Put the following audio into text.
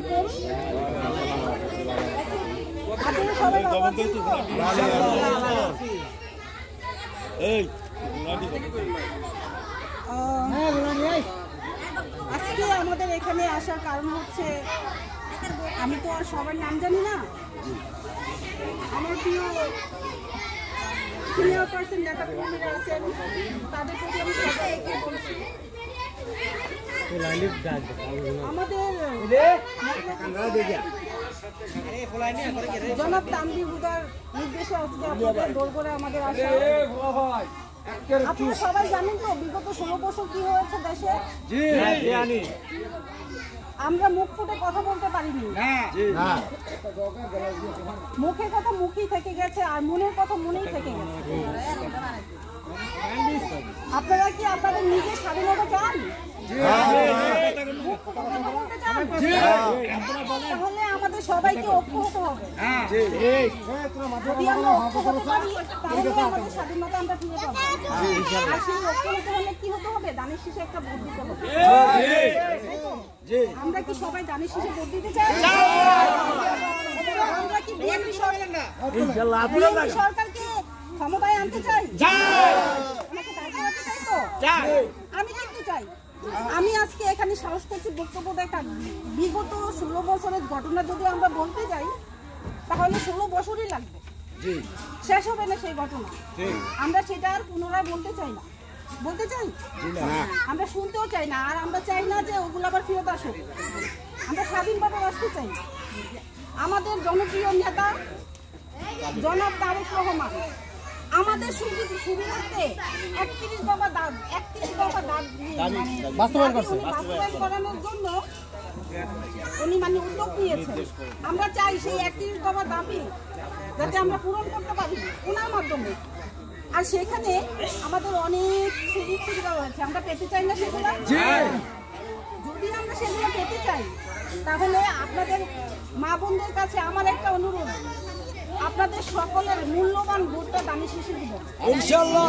আলাইকুম। আপনারা সবাই ভালো আছেন তো? আজকে আমাদের এখানে আসার কারণ হচ্ছে, আমি তো আর সবার নাম জানি না। আমার প্রিয় সিনিয়র পার্সন নেতা কর্মীরা আছেন, তাদের প্রতি আমি সবাইকে বলছি, আমাদের জনাব তানভীর হুদার নির্দেশে আজকে আপনাদের দোল করে আমাদের আসা। আপনারা সবাই জানেন তো বিগত 16 বছর কি হয়েছে দেশে। আমরা মুখ ফুটে কথা বলতে পারিনি, মুখের কথা মুখেই থেকে গেছে আর মনের কথা মনেই থেকে গেছে। আপনারা কি আপনাদের নিজের স্বাধীনতা চান? তাহলে আমাদের সবাইকে ঐক্য হতে হবে। যদি আমরা ঐক্য হতে পারি তাহলে আমাদের স্বাধীনতা আমরা ফিরে পাবো। আর সেই ঐক্য হতে হলে কি হতে হবে? দানের শীষে একটা ভোট দিতে হবে। আমরা কি সবাই দানের শীষে ভোট দিতে চাই? আমরা কি বিএনপি সরকারকে ক্ষমতায় আনতে চাই? আমাকে দায়িত্ব রাখতে চাই তো? আমি কিন্তু চাই। আমি আজকে এখানে সাহস করছি বক্তব্য দেখা, বিগত 16 বছরের ঘটনা যদি আমরা বলতে যাই তাহলে 16 বছরই লাগবে, শেষ হবে না সেই ঘটনা। আমরা সেটা আর পুনরায় বলতে চাই না, বলতে চাই, আমরা শুনতেও চাই না। আর আমরা চাই না যে ওগুলো আবার ফেরত আসুক। আমরা স্বাধীনভাবে বাঁচতে চাই। আমাদের জনপ্রিয় নেতা জনাব তারেক রহমান আমাদের সুবিধার্থে 31 দফা বাস্তবায়ন করানোর জন্য উনি উদ্যোগ নিয়েছেন। আমরা চাই সেই 31 দফা দাবি যাতে আমরা পূরণ করতে পারি ওনার মাধ্যমে। আর সেখানে আমাদের অনেক সুযোগ সুবিধা রয়েছে, আমরা পেতে চাই না সেগুলো। যদি আমরা সেগুলো পেতে চাই তাহলে আপনাদের মা বোনদের কাছে আমার একটা অনুরোধ, আপনাদের সকলের মূল্যবান ভোটটা দানের শীষে দিবেন ইনশাআল্লাহ।